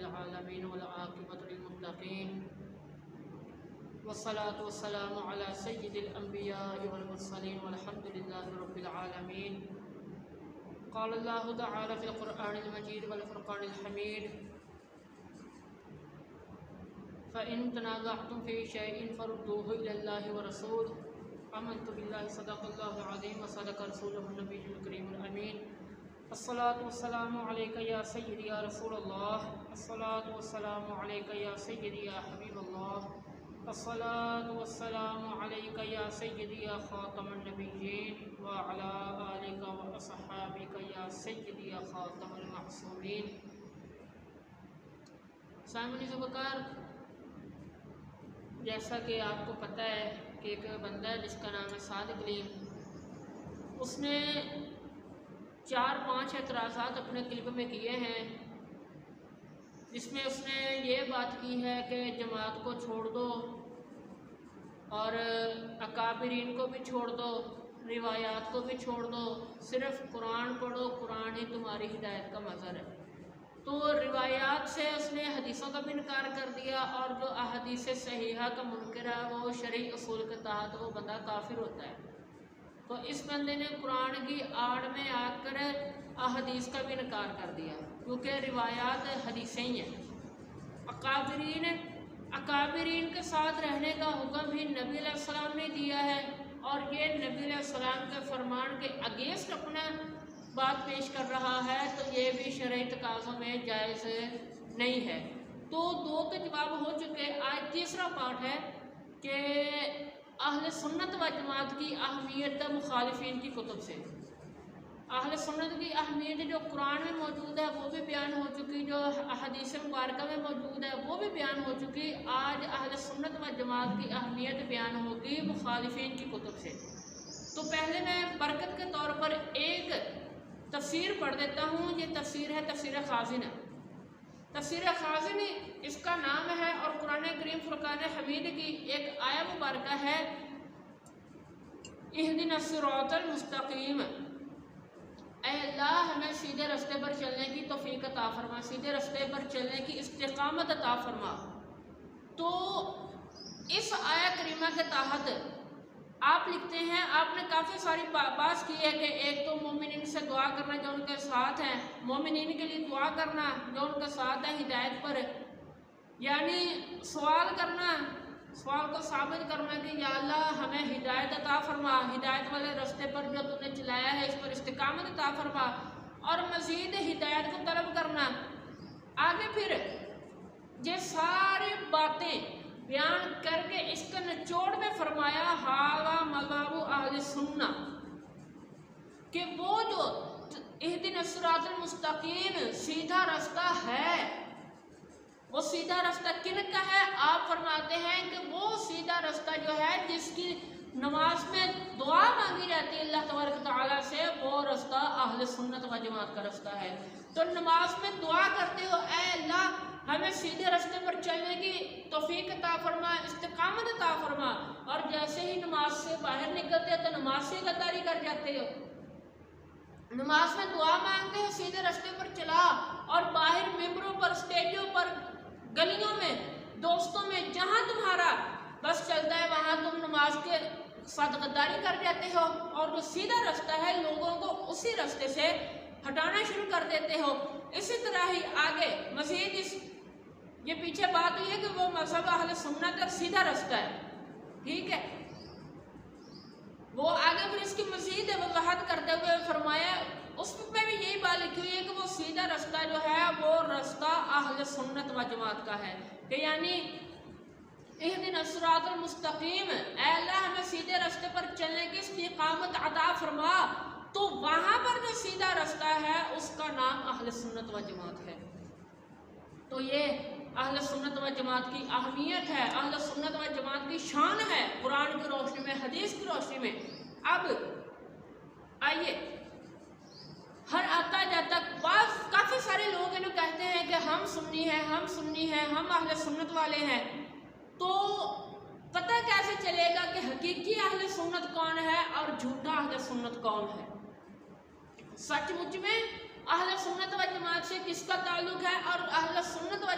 العالمين والعاقبة للمتقين والصلاة والسلام على سيد الأنبياء والمرسلين والحمد لله رب العالمين. قال الله تعالى في القرآن المجيد والفرقان الحميد: فإن تنازعتم في شيء فردوه إلى الله ورسوله. آمنت بالله صدق الله العظيم وصدق رسوله النبي الكريم الأمين. الصلاة والسلام عليك يا سيدي يا رسول الله. الصلاة والسلام عليك يا سيدي يا حبيب الله. الصلاة والسلام عليك يا سيدي يا خاتم النبيين وعلى آلك وأصحابك يا سيدي يا خاتم المعصومين. سامعین ذوالفقار، جیسا کہ آپ کو پتہ ہے کہ ایک بندہ ہے جس کا نام ہے صادق علیم، اس نے 4-5 اعتراضات اپنے کلب میں کیے ہیں، جس میں اس نے یہ بات کی ہے کہ جماعت کو چھوڑ دو اور اکابرین کو بھی چھوڑ دو، روایات کو بھی چھوڑ دو، صرف قرآن پڑھو، قرآن ہی تمہاری ہدایت کا مظہر ہے. تو روایات سے اس نے حدیثوں کا بھی انکار کر دیا، اور جو احادیث صحیحہ کا منکر ہے وہ شرعی اصول کے تحت وہ بندہ کافر ہوتا ہے. تو اس بندے نے قرآن کی آڑ میں آ کر احادیث کا بھی انکار کر دیا، کیونکہ روایات حدیثیں ہی ہیں. اکابرین کے ساتھ رہنے کا حکم بھی نبی علیہ السلام نے دیا ہے، اور یہ نبی علیہ السلام کے فرمان کے اگینسٹ اپنا بات پیش کر رہا ہے، تو یہ بھی شرعی تقاضوں میں جائز نہیں ہے. تو 2 کے جواب ہو چکے. آج تیسرا پارٹ ہے کہ اہل سنت و جماعت کی اہمیت مخالفین کی کتب سے. اہل سنت کی اہمیت جو قرآن میں موجود ہے وہ بھی بیان ہو چکی، جو احادیث مبارکہ میں موجود ہے وہ بھی بیان ہو چکی. آج اہل سنت و جماعت کی اہمیت بیان ہوگی مخالفین کی کتب سے. تو پہلے میں برکت کے طور پر ایک تفسیر پڑھ دیتا ہوں. یہ تفسیر ہے تفسیر خازن. تفسیر خازن اس کا نام ہے، اور قرآن کریم فرقان حمید کی ایک آیہ مبارکہ ہے: اہدنا الصراط المستقیم. اے اللہ ہمیں سیدھے راستے پر چلنے کی توفیق عطا فرما، سیدھے راستے پر چلنے کی استقامت عطا فرما. تو اس آیہ کریمہ کے تحت آپ لکھتے ہیں، آپ نے کافی ساری بات کی ہے کہ ایک تو مومنین سے دعا کرنا جو ان کے ساتھ ہیں، مومنین کے لیے دعا کرنا جو ان کے ساتھ ہیں ہدایت پر، یعنی سوال کرنا، سوال کو ثابت کرنا کہ یا اللہ ہمیں ہدایت عطا فرما، ہدایت والے راستے پر جو تم نے چلایا ہے اس پر استقامت عطا فرما، اور مزید ہدایت کو طلب کرنا. آگے پھر یہ ساری باتیں بیان کر کے اس کے نچوڑ میں فرمایا ھذا مذہب اہل سنہ، کہ وہ جو اہدنا الصراط المستقیم سیدھا راستہ ہے، وہ سیدھا راستہ کن کا ہے؟ آپ فرماتے ہیں کہ وہ سیدھا راستہ جو ہے جس کی نماز میں دعا مانگی جاتی ہے اللہ تبارک تعالیٰ سے، وہ راستہ اہل سنت و جماعت کا راستہ ہے. تو نماز میں دعا کرتے ہو اے اللہ ہمیں سیدھے راستے پر چلنے کی توفیق عطا فرما، استقامت عطا فرما، اور جیسے ہی نماز سے باہر نکلتے ہو تو نماز سے غداری کر جاتے ہو. نماز میں دعا مانگتے ہو سیدھے راستے پر چلا، اور باہر ممبروں پر، اسٹیجوں پر، گلیوں میں، دوستوں میں، جہاں تمہارا بس چلتا ہے وہاں تم نماز کے ساتھ غداری کر جاتے ہو، اور جو سیدھا راستہ ہے لوگوں کو اسی راستے سے ہٹانا شروع کر دیتے ہو. اسی طرح ہی آگے مزید یہ پیچھے بات ہوئی ہے کہ وہ مذہب اہل سنت کا سیدھا راستہ ہے، ٹھیک ہے. وہ آگے پھر اس کی مزید وضاحت کرتے ہوئے فرمایا، اس میں بھی یہی بات لکھی ہوئی ہے کہ وہ سیدھا راستہ جو ہے وہ راستہ اہل سنت و جماعت کا ہے، کہ یعنی اہدنا الصراط المستقیم، اے اللہ ہمیں سیدھے راستے پر چلنے کی استقامت عطا فرما. تو وہاں پر جو سیدھا راستہ ہے اس کا نام اہل سنت و جماعت ہے. تو یہ اہل سنت و جماعت کی اہمیت ہے، اہل سنت و جماعت کی شان ہے قرآن کی روشنی میں، حدیث کی روشنی میں. اب آئیے، ہر آتا جاتا کافی سارے لوگ انہوں کہتے ہیں کہ ہم سنی ہیں، ہم سنی ہیں، ہم اہل سنت والے ہیں. تو پتہ کیسے چلے گا کہ حقیقی اہل سنت کون ہے اور جھوٹا اہل سنت کون ہے؟ سچ مچ میں اہل سنت و جماعت سے کس کا تعلق ہے اور اہل سنت و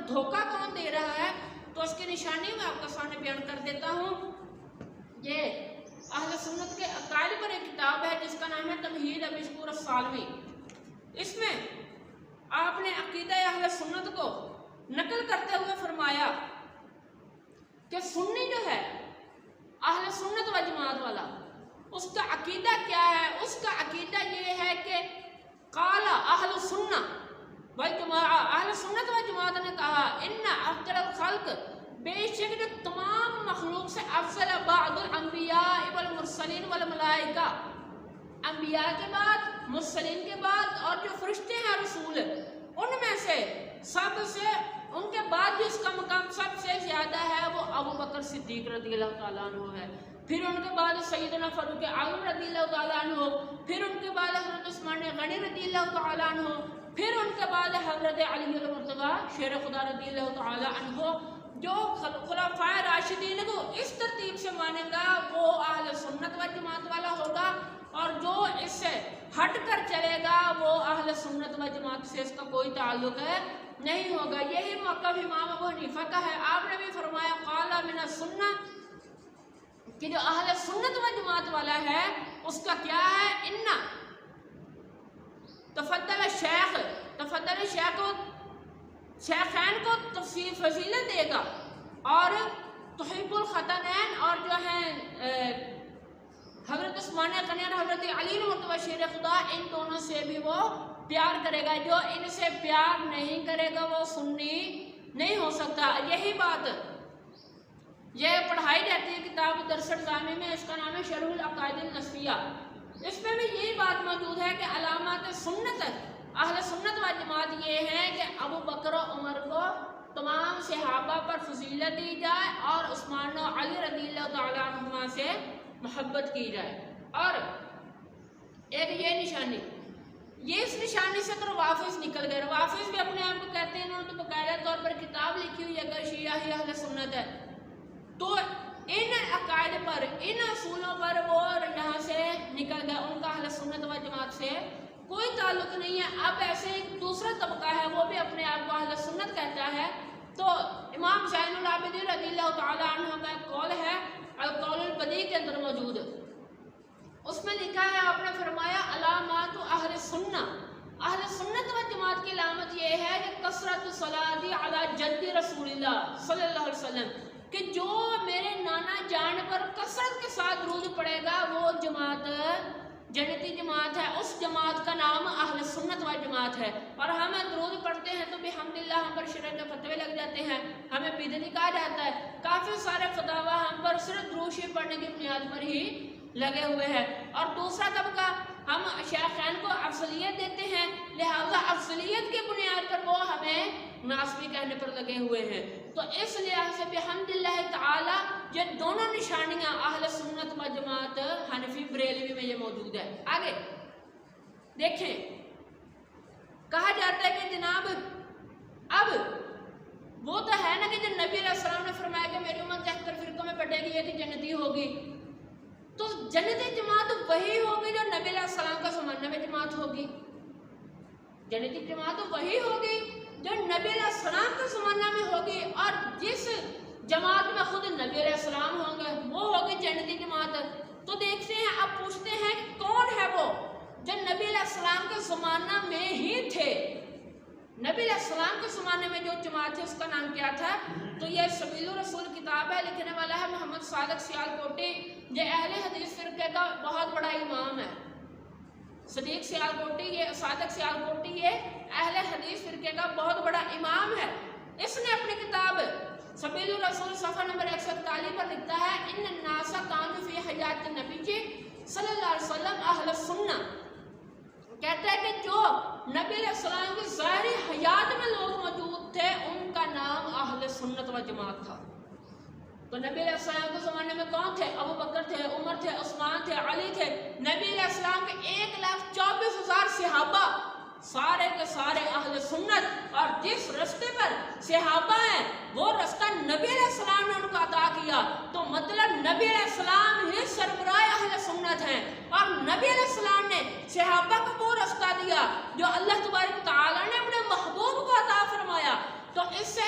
دھوکہ کون دے رہا ہے، تو اس کی نشانی میں آپ کے سامنے بیان کر دیتا ہوں۔ یہ اہل سنت کے عقائد پر ایک کتاب ہے جس کا نام ہے تمہید ابی شکور السالمی۔ اس میں آپ نے عقیدہ اہل سنت کو نقل کرتے ہوئے فرمایا کہ سنی جو ہے اہل سنت و جماعت والا، اس کا عقیدہ کیا ہے؟ اس کا عقیدہ یہ ہے کہ قال اہل سنہ والجماعہ، اہل سنت و جماعت نے کہا ان افضل الخلق، بے شک جو تمام مخلوق سے افضل بعد الانبیاء والمرسلین والملائکہ، انبیاء کے بعد، مرسلین کے بعد اور جو فرشتے ہیں رسول، ان میں سے سب سے ان کے بعد جس کا مقام سب سے زیادہ ہے وہ ابو بکر صدیق رضی اللہ تعالیٰ عنہ ہے، پھر ان کے بعد سیدنا فاروق اعظم رضی اللہ تعالیٰ عنہ، پھر ان کے بعد حضرت عثمان غنی رضی اللہ تعالیٰ عنہ، پھر ان کے بعد حضرت علی المرتضیٰ شیر خدا رضی اللہ تعالیٰ عنہ۔ جو خلفائے راشدین کو اس ترتیب سے مانے گا وہ اہل سنت و جماعت والا ہوگا، اور جو اس سے ہٹ کر چلے گا وہ اہل سنت و جماعت سے اس کا کوئی تعلق نہیں ہوگا۔ یہی موقف امام ابو حنیفہ کا ہے۔ آپ نے بھی فرمایا قال من السنہ، کہ جو اہل سنت و جماعت والا ہے اس کا کیا ہے، ان تفضل شیخ کو، شیخین کو تفصیل فضیلت دے گا، اور تحب الخطنین، اور جو ہیں حضرت عثمان غنی اور حضرت علی المرتضیٰ شیر خدا، ان دونوں سے بھی وہ پیار کرے گا۔ جو ان سے پیار نہیں کرے گا وہ سنی نہیں ہو سکتا۔ یہی بات یہ پڑھائی جاتی ہے کتاب درس الجامع میں، اس کا نام ہے شرح العقائد النسفیہ۔ اس میں بھی یہی بات موجود ہے کہ علامات سنت اہل سنت و جماعت یہ ہے کہ ابو بکر و عمر کو تمام صحابہ پر فضیلت دی جائے، اور عثمان و علی رضی اللہ تعالیٰ عنہما سے محبت کی جائے۔ اور ایک یہ نشانی، یہ اس نشانی سے تو روافظ نکل گئے۔ روافظ بھی اپنے آپ کو کہتے ہیں، انہوں نے تو باقاعدہ طور پر کتاب لکھی ہوئی ہے اگر شیعہ ہی اہل سنت ہے، تو ان عقائد پر، ان اصولوں پر وہ یہاں سے نکل گئے، ان کا اہل سنت و جماعت سے کوئی تعلق نہیں ہے۔ اب ایسے ایک دوسرا طبقہ ہے وہ بھی اپنے آپ کو اہل سنت کہتا ہے، تو امام زین العابدین رضی اللہ تعالیٰ عنہ کا ایک قول ہے القول البدیع کے اندر موجود، اس میں لکھا ہے، آپ نے فرمایا علامات اہل سنہ، اہل سنت و جماعت کی علامت یہ ہے کہ کثرت الصلاۃ علی جد رسول اللہ صلی اللہ علیہ وسلم، کہ جو میرے نانا جان پر کثرت کے ساتھ درود پڑے گا وہ جماعت جنتی جماعت ہے، اس جماعت کا نام اہل سنت و جماعت ہے۔ اور ہم درود پڑھتے ہیں تو بحمدللہ ہم پر شرک کے فتوے لگ جاتے ہیں، ہمیں بدعتی کہا جاتا ہے، کافی سارے فتاوا ہم پر صرف درود شریف پڑھنے کی بنیاد پر ہی لگے ہوئے ہیں۔ اور دوسرا طبقہ، ہم شیخین کو افضلیت دیتے ہیں، لہذا افضلیت کی بنیاد پر وہ ہمیں ناسبی کہنے پر لگے ہوئے ہیں۔ تو اس لحاظ سے بحمدللہ تعالی یہ دونوں نشانیاں اہل سنت و جماعت حنفی بریلوی میں یہ موجود ہے۔ آگے دیکھیں، کہا جاتا ہے کہ جناب اب وہ تو ہے نا کہ جو نبی علیہ السلام نے فرمایا کہ میری امت 73 فرقوں میں بٹے گی، یہ کہ جنتی ہوگی، تو جنتی جماعت وہی ہوگی جو نبی علیہ السلام کا زمانے میں جماعت ہوگی، جنتی جماعت وہی ہوگی جو نبی علیہ السلام کے زمانہ میں ہوگی، اور جس جماعت میں خود نبی علیہ السلام ہوں گے وہ ہوگی جنتی جماعت۔ تو دیکھتے ہیں، اب پوچھتے ہیں کون ہے وہ جو نبی علیہ السلام کے زمانہ میں ہی تھے؟ نبی علیہ السلام کے زمانے میں جو جماعت تھی اس کا نام کیا تھا؟ تو یہ سبیل الرسول کتاب ہے، لکھنے والا ہے محمد صادق سیالکوٹی، یہ اہل حدیث فرقے کا بہت بڑا امام ہے۔ صدیق سیالکوٹی، یہ صادق سیالکوٹی یہ اہل حدیث فرقے کا بہت بڑا امام ہے۔ اس نے اپنی کتاب سبیل الرسول صفحہ نمبر 141 پر لکھتا ہے، ان الناس کانوا فی حیات النبی صلی اللہ علیہ وسلم اہل سنہ، کہتا ہے کہ جو نبی علیہ السلام کی ظاہری حیات میں لوگ موجود تھے ان کا نام اہل سنت و جماعت تھا۔ تو نبی علیہ السلام کے زمانے میں کون تھے؟ ابو بکر تھے، عمر تھے، عثمان تھے، علی تھے۔ نبی علیہ السلام کے 1,24,000 صحابہ، سارے کے سارے اہل سنت، اور جس رستے پر صحابہ ہیں وہ رستہ نبی علیہ السلام نے ان کو عطا کیا، تو مطلب نبی علیہ السلام ہی سربراہ اہل سنت ہیں، اور نبی علیہ السلام نے صحابہ کو وہ رستہ دیا جو اللہ تبارک تعالیٰ نے اپنے محبوب کو عطا فرمایا۔ تو اس سے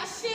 80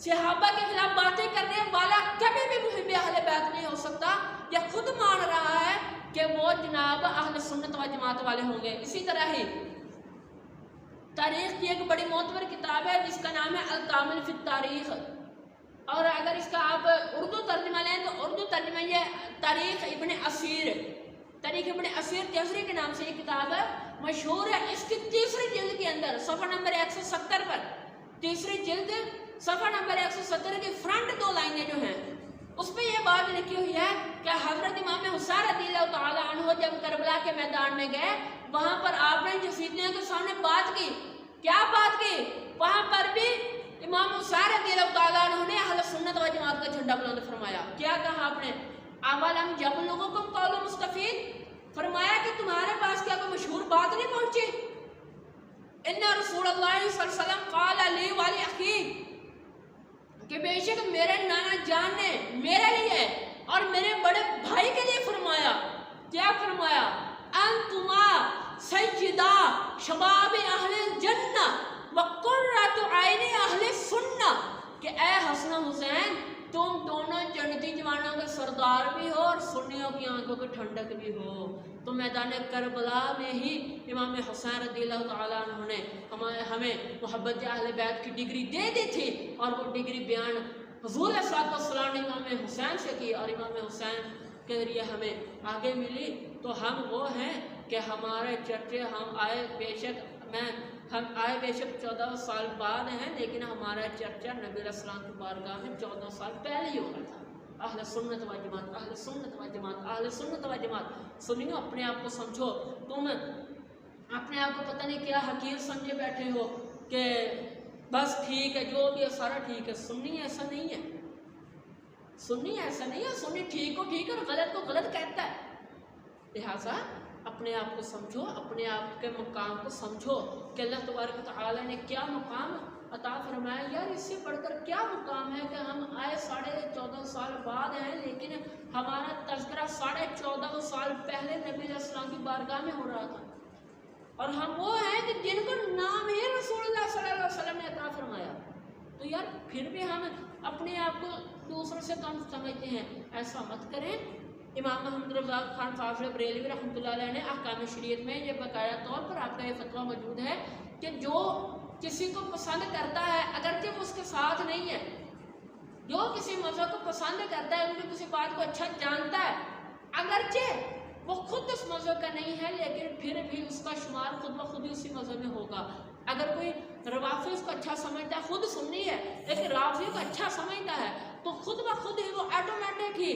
صحابہ کے خلاف باتیں کرنے والا کبھی بھی محب اہل بیت نہیں ہو سکتا. یہ خود مان رہا ہے کہ وہ جناب اہل سنت و جماعت والے ہوں گے. اسی طرح ہی تاریخ کی ایک بڑی معتبر کتاب ہے جس کا نام ہے الکامل فی التاریخ، اور اگر اس کا آپ اردو ترجمہ لیں تو اردو ترجمہ یہ تاریخ ابن اسیر، تاریخ ابن اسیر تیسری کے نام سے یہ کتاب ہے، مشہور ہے. اس کی تیسری جلد کے اندر صفحہ نمبر 170 پر، تیسری جلد صفحہ نمبر 170 کی فرنٹ 2 لائنیں جو ہیں اس پہ یہ بات لکھی ہوئی ہے کہ حضرت امام حسین رضی اللہ تعالی عنہ جب کربلا کے میدان میں گئے، وہاں پر آپ نے جسیدیوں کے سامنے بات کی. کیا بات کی؟ وہاں پر بھی امام حسین رضی اللہ تعالیٰ عنہ نے اہل سنت و جماعت کا جھنڈا بلند فرمایا. کیا کہا آپ نے؟ اولم جب لوگوں کو قول مستفید، فرمایا کہ تمہارے پاس کیا کوئی مشہور بات نہیں پہنچی؟ ان رسول اللہ صلی اللہ علیہ وسلم قال لی والی اخی، کہ بے شک میرے نانا جان نے میرے لیے اور میرے بڑے بھائی کے لیے فرمایا. کیا فرمایا؟ انتما سیدہ شباب اہل الجنہ وقرۃ عین اہل سنہ، کہ اے حسن حسین تم دونوں جنتی جوانوں کے سردار بھی ہو اور سنیوں کی آنکھوں کی ٹھنڈک بھی ہو. تو میدان کربلا میں ہی امام حسین رضی اللہ تعالیٰ عنہ نے ہمیں محبت اہل بیت کی ڈگری دے دی تھی، اور وہ ڈگری بیان حضور صلی اللہ علیہ وسلم نے امام حسین سے کی، اور امام حسین کے ذریعے ہمیں آگے ملی. تو ہم وہ ہیں کہ ہمارے چرچے ہم آئے بے شک 14 سال بعد ہیں، لیکن ہمارا چرچا نبی علیہ السلام کی بارگاہ میں 14 سال پہلے ہی ہو رہا تھا. اہل سنت و جماعت، اہل سنت و جماعت، اہل سنت و جماعت. سنیو، اپنے آپ کو سمجھو. تم اپنے آپ کو پتہ نہیں کیا حقیر سمجھے بیٹھے ہو کہ بس ٹھیک ہے جو بھی ہے سارا ٹھیک ہے. سنی ایسا نہیں ہے، سنی ایسا نہیں ہے. سنی ٹھیک کو ٹھیک اور غلط کو غلط کہتا ہے. لہٰذا اپنے آپ کو سمجھو، اپنے آپ کے مقام کو سمجھو کہ اللہ تبارک و تعالیٰ نے کیا مقام عطا فرمایا. یار اس سے بڑھ کر کیا مقام ہے کہ ہم آئے 14.5 سال بعد ہیں، لیکن ہمارا تذکرہ 14.5 سال پہلے نبی علیہ السلام کی بارگاہ میں ہو رہا تھا، اور ہم وہ ہیں کہ جن کو نام ہی رسول اللہ صلی اللہ علیہ وسلم نے عطا فرمایا. تو یار پھر بھی ہم اپنے آپ کو دوسروں سے کم سمجھتے ہیں. ایسا مت کریں. امام محمد رضا خان فاضل بریلوی رحمۃ اللہ علیہ نے احکام شریعت میں یہ باقاعدہ طور پر آپ کا یہ فتویٰ موجود ہے کہ جو کسی کو پسند کرتا ہے اگرچہ وہ اس کے ساتھ نہیں ہے، جو کسی مذہب کو پسند کرتا ہے، ان کی کسی بات کو اچھا جانتا ہے، اگرچہ وہ خود اس مذہب کا نہیں ہے، لیکن پھر بھی اس کا شمار خود بخود ہی اسی مذہب میں ہوگا. اگر کوئی روافی اس کو اچھا سمجھتا ہے، خود سنی ہے لیکن رافی کو اچھا سمجھتا ہے، تو خود بخود ہی وہ آٹومیٹک ہی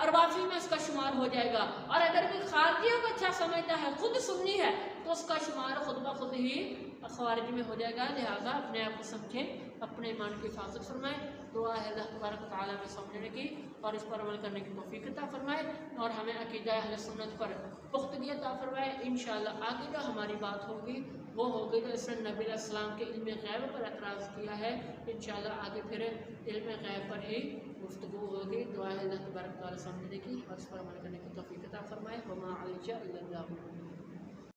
روافی میں اس کا شمار ہو جائے گا. اور اگر کوئی خارجیوں کو اچھا سمجھتا ہے، خود سنی ہے، تو اس کا شمار خود بخود ہی خوارجی میں ہو جائے گا. لہٰذا اپنے آپ کو سمجھیں، اپنے ایمان کی حفاظت فرمائیں. دعا ہے اللہ تبارک و تعالیٰ میں سمجھنے کی اور اس پر عمل کرنے کی توفیق عطا فرمائے، اور ہمیں عقیدہ اہل سنت پر پختگی عطا فرمائے. انشاءاللہ آگے جو ہماری بات ہوگی وہ ہوگی جو اس نے نبی علیہ السلام کے علم غیب پر اعتراض کیا ہے. انشاءاللہ آگے پھر علم غیب پر ہی گفتگو ہوگی. دعا ہے اللہ تبارک و تعالیٰ سمجھنے کی اور اس پر عمل کرنے کی توفیق عطا فرمائے. وما علینا الا البلاغ.